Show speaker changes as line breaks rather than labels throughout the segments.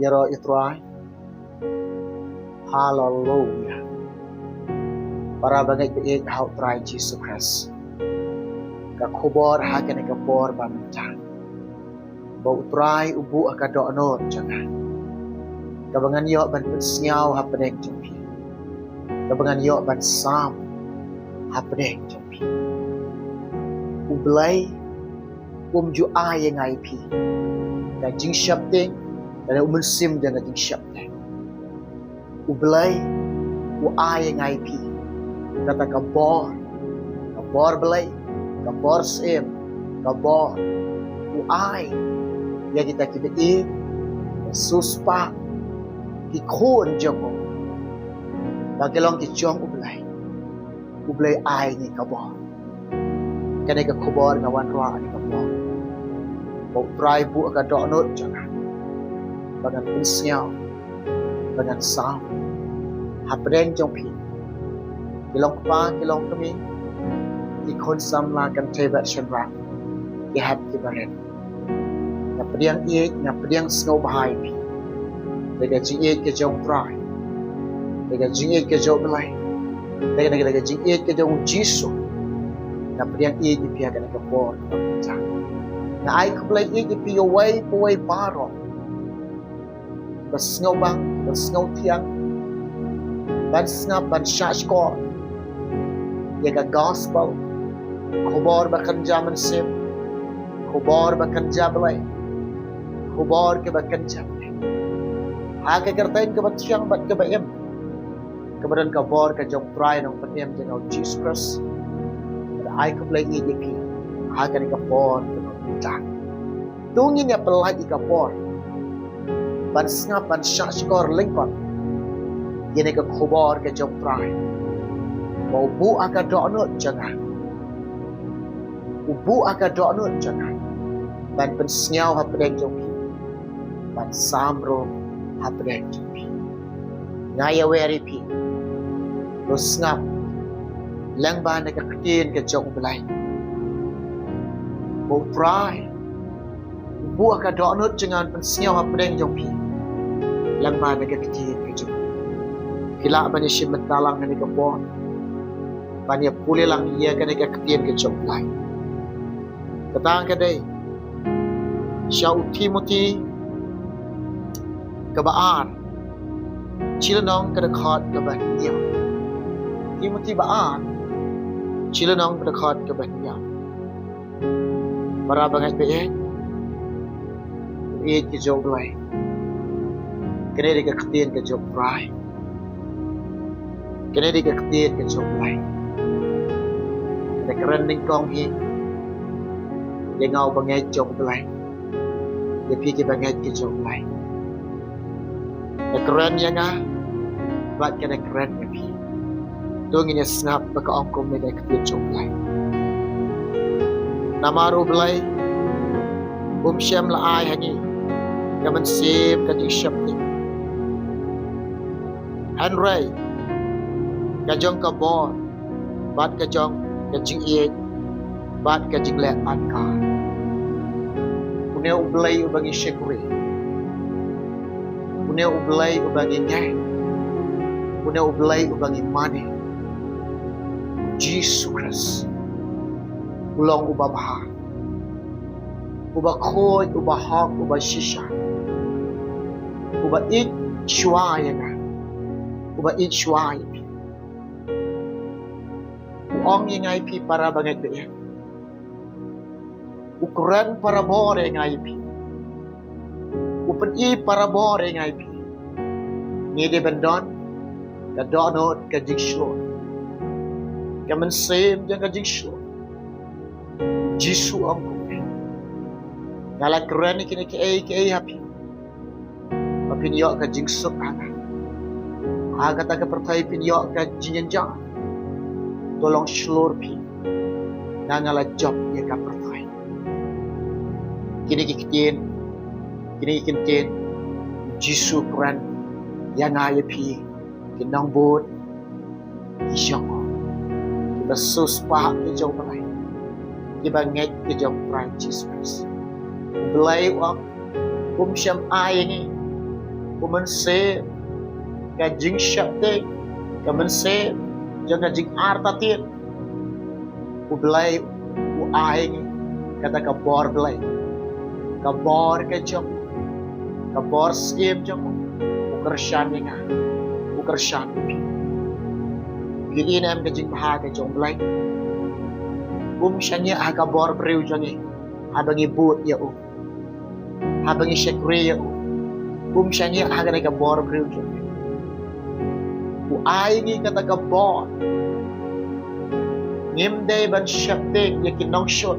Yaro itrai. Hallelujah. Para bangai beik hau trai Jesus Christ. Ka khobor hakan ka por bamintang. Bau trai ubu akadok not jangan. Kabangan yok ban pensiau hapeneng jumpi. Kabangan yok ban sam hapeneng jumpi. Ublay ju ai ngai pi. Da jing syap ting da umun sim da jing syap ting. Ublay ai ngai pi. Kata kabor belai, kabor sim, kabor ai ya kita kidei suspa ikon jabo bagelong kijong ublay ai ni kabor kane ka khobor ngawan roa ni kabor bau trai bu ka dok not jangan bagan pensiau bagan sam hapren jong pi kilong pa kilong kami ikon samla kan tebat shenra ya hab kibaren na pediang iek na pediang snow bahai pi daga jing iek ke jong trai daga jing iek ke jong belai daga jing iek ke jong jisu na pediang iek di pihak kan ke por na ai ku belai iek di pi away baro bas snow bang bas snow tiang ban snap ban shashkor yaga gospel khobor bakan jaman sim khobor bakan jablay khobor ke bakan jablay hake kertain ke batiyang bat ke baem kemudian kabor ke jong try nang penem jenau Jesus Christ ada ai ke play ni pi hake ni kabor ke batang tungin ya pelai di kabor ban snap ban shashkor lingkon yene ke khobor ke jong try mau bu aka donut jangan ubu aka donut jangan ban pensiau hapdeng jopi ban samro hapdeng jopi ngaya weri pi lo snap lang ban ka ktin ke jong belai mau try ubu aka donut jangan pensiau hapdeng jopi lang ban ka ktin ke jong kila ban shim talang ni ka bon banyak pulih lang ia kena keketian ke jom lain. Ketang kedai, Syau Timothy kebaan, Cilenong kedekat kebanyakan. Timothy baan, Cilenong kedekat kebanyakan. Para bangai beik ke jom lain. Kena keketian ke jom lain. Kena keketian ke jom lain. Ada keren ningkong hi dia ngau bangai jong belai dia pergi bangai ke jong belai ada keren yang buat kena keren yang pi tungin ya snap baka ongkom mega ke jong belai nama ru belai syam la ai hani kaman sip ka di shop ni Henry ka jong ka bor bat ka jong kajing iek bat kajing lek anka punya ublay ubangi syekuri punya ublay ubangi nyai punya ublay ubangi mani Jesus Christ ulang ubah bahar ubah khoy ubah hak ubah shisha ubah ik shwaya ubah ik shwaya Ong yang IP para bangai beya. Ukuran para bore yang IP. Upen I para bore yang IP. Ni de bendon, ka donot ka jigslo. Ka mensem jang ka jigslo. Jisu ang kume. Ngala keren kini ke happy. Papinyo ka jigsok ana. Aga ta ka pertai pinyo ka jinjang. Tolong seluruh pi ngala job ya ka pertai kini kitin jisu kran yang ngaya pi kinang bot isyok kita suspa ke jauh belai kita nget ke jauh Prancis belai wak syam ai ni Umen save ka jing syapte ka men save jangan jing artatit ublay u aing kata ka bor blay ka bor ka jom ka bor skim jom ukershan nga ukershan gini am ka jing maha ka jom blay shanya ka bor brew jangi habang ibut ya habang isyakri ya shanya ka bor brew jangi u aing kata ka bor ngimday ban syapting yakin nong shot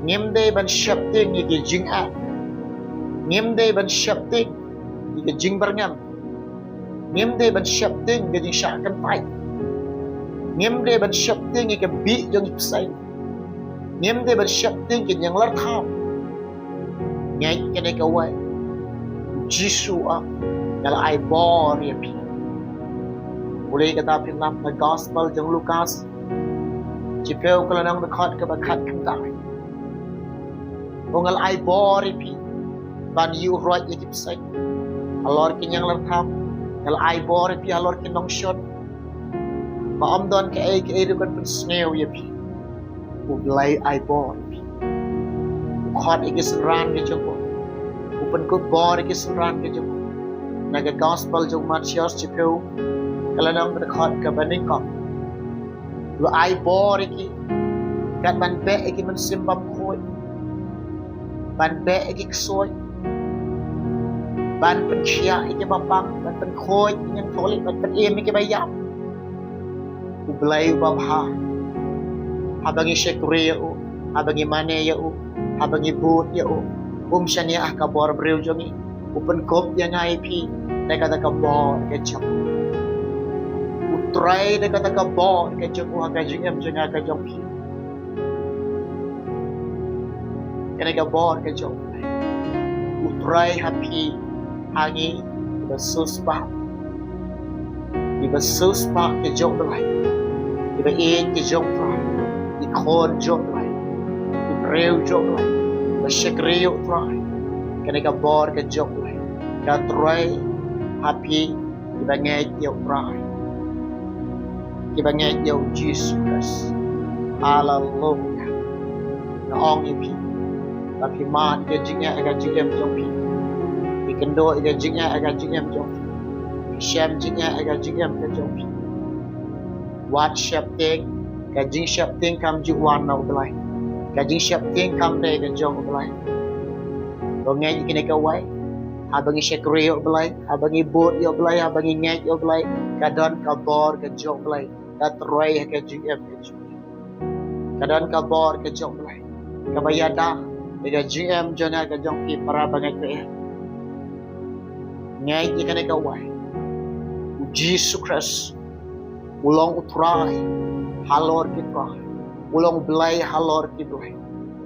ngimday ban syapting yakin jing a ngimday ban syapting yakin jing barngam ngimday ban syapting yakin syakan pai ngimday ban syapting yakin bi jong ipsay ngimday ban syapting yakin yang lar tham ngay kene kawai jisu a ngala ai bor ya pi boleh kata pinam na gospel jang Lukas Jipeu kalau nang berkat ke bakat kentai. Ongal ai bori pi ban you right yajib sai. Alor kinyang lartham kal ai bori pi alor kinong shot. Ba amdon ke ai dukan pen sneo ya pi. Ublai ai bori pi. Khat ikis ran ke joko. Upen ko bori ikis ran ke joko. Naga gospel jong Matius Jipeu kalau nang berkat ke banikok. Lu ai bor iki kat ban be iki men simbam khoi ban be iki ksoi ban pen chia iki bapang ban pen khoi yang tholi ban pen em iki bayam ublai babha habangi syekri u habangi mane ya u habangi but ya u shania ka bor breu jongi upen kop yang ai pi na kata ka bor ke chap try na kata ka bor ke jong ka jingem janga ka jong pi kena ka bor ke jong try happy hangi besuspa di besuspa ke jong lai di ba in ke jong try di khon jong lai di breu jong lai ba shekriu try kena ka bor ke jong lai ka try happy di ba ngai jong try Kibangay yaw Jesus Christ. Hallelujah. Naong ipi. Tapi man iga jingya aga jingem jong pi. Ikendo iga jingya aga jingem jong pi. Shem jingya aga jingem ka jong pi. Wat shapting ka jing shapting kam ju wan na ublay. Ka jing shapting kam de ka jong ublay. Bangay ikine ka way. Habang isyakri ublay, habang ibut ublay, habang ingay ublay, kadon ka bor ka jong ublay. Katroy ka GM kadang kabor ka jong lai kabayada ida GM jona ka jong pi para bangai ke ngai ikane ka wai Jesus Christ ulong utrai halor ki trai ulong blai halor ki blai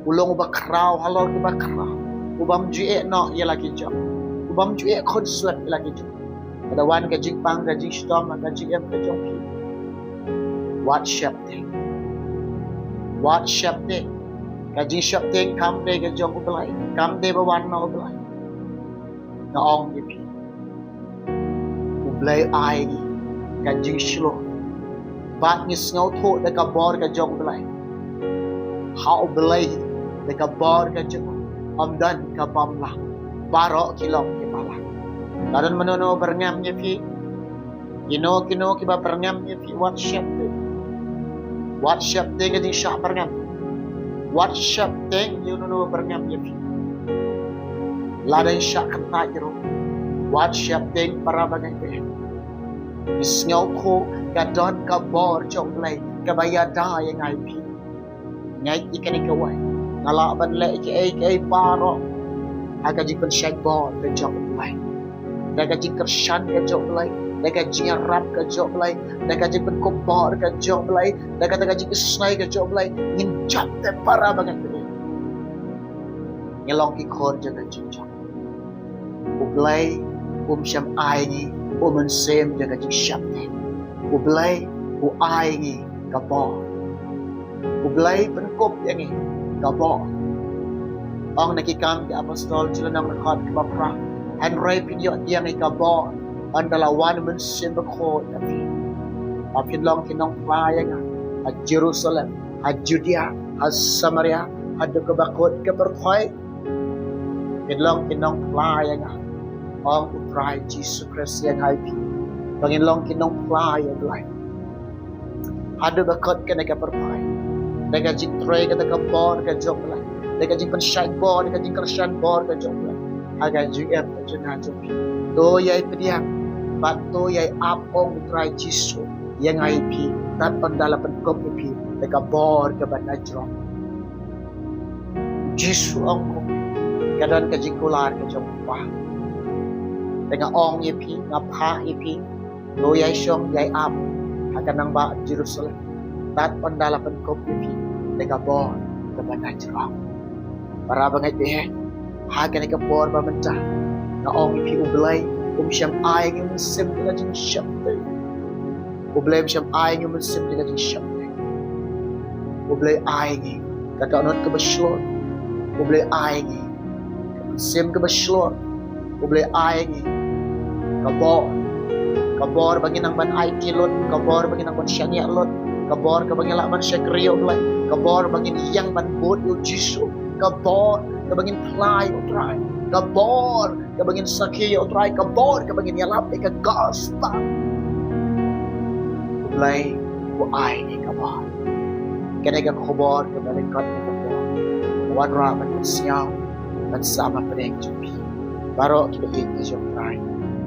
ulong bakrau halor ki bakrau ubam jue no ya lagi jong ubam jue konsuat lagi jong ada wan ka jingpang ka jing storm ka GM ka jong pi What shapting? Kajing shapting kam de ka jong ublay, kam de bawan na ublay. Naong ipi. Ublay ay kajing shlo. Bat ni sngaw to de ka bor ka jong ublay. Ha ublay de ka bor ka jong amdan ka pamla. Baro kilong ki pala. Karon manono berngam ni pi. Kino kiba berngam ni pi what shapting? What shapting di syah berngam? What shapting you know berngam ya fi? Ladai syah kentai jero. What shapting para bagai ke? Isngau ko kadon ka bor jong lai kabayada yang ai pi. Ngai ikan ikawai. Ngala ban le ke baro. Aga ji pen syai bor ke jong lai. Daga ji kershan ke jong lai. Daga jing rap ka job lai, daga jing pen kompor ka job lai, daga jing snai ka job lai, ngin chat te para banget ni. Ngelong ki khor jaga jing chat. Ublay syam ai ni, sem jaga jing syap te. Ublay ai ni ka bo. Ublay pen kop yang ni ka bo. Ang nakikam ki apostol sila nang nakhat ka bapra. han rai pin yo yang ai ka bo andala wan men sim ko tapi apin long kinong playa nga at Jerusalem at Judea at Samaria at bakot ke perthai pinlong kinong playa nga ang utray Jesus Christ yang hai pi Panginoong kinong playa blay hadu bakot ke nega perthai nega jing tray ke nega bor ke jok blay nega jing pensyai bor nega jing kersan bor ke jok blay aga jing em ke jing ha jok to yai pediang bat to yai ap ong utray Jesus yang hai pi tat on dalapan kop pi nega bor ke ban ajro Jesus ang ko kadang kajikular ke jong pa dengan ong ipi ngapha ipi lo yai syong yai ap akan nang ba Jerusalem tat on dalapan kop ipi dengan bor ke ban ajro para bangai be ha kan ke bor ba mentah na ong ipi ublai syam ai ngi musim dengan jing syam ublai syam ai ngi musim dengan jing syam ublai ai ngi kata not ke beslot ublai ai ngi sim ke beslot ublai ai ngi kabor bagi nang ban ai kilot kabor bagi nang ban syania lot kabor ke bagi lakman syakriyo blai kabor bagi yang ban bot yo jisu kabor ke bagi plai utrai kabor ke bagi sakhi utrai kabor ke bagi yalap ke gospel ublai ko ai ngi kabor kene ka kabor ke bagi kat kabor wan ra man siaw man sama pedeng jupi baro kita ikut jomrai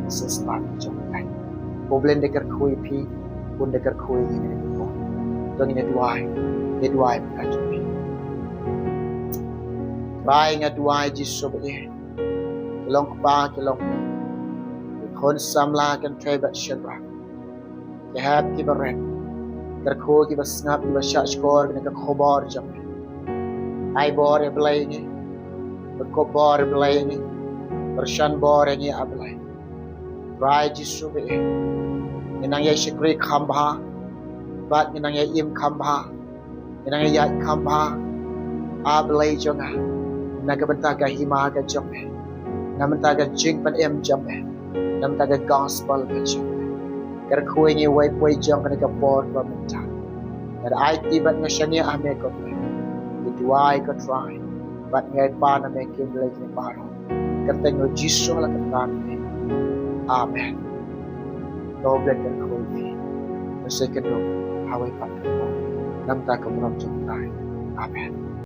sesat jomrai problem dekat kui pi pun dekat kui ini ko dong ini duai bukan jupi rai nga duai jisu be long pa long kon samla kan teba shadra ke hab ki baret terko ki basngap ki basha skor ne ka khobar jam ai bor e blai ni ko bor blai ni persyan bor ni ablai rai jisu be inang yai shikri khamba bat inang yai im khamba inang yai khamba ablai jonga na ka benta ka hima ka jom na benta ka jing pan em jom na benta ka gospel ka jom kar khoi ni wai poi jom ka bor ba benta dar ai ti bat nga shania ame ko duai ka try bat ngai pa na me kim le ni paro kata ngo jisu la katan amen doble kan ko ni second hawai pat nam ta ka mram jom tai amen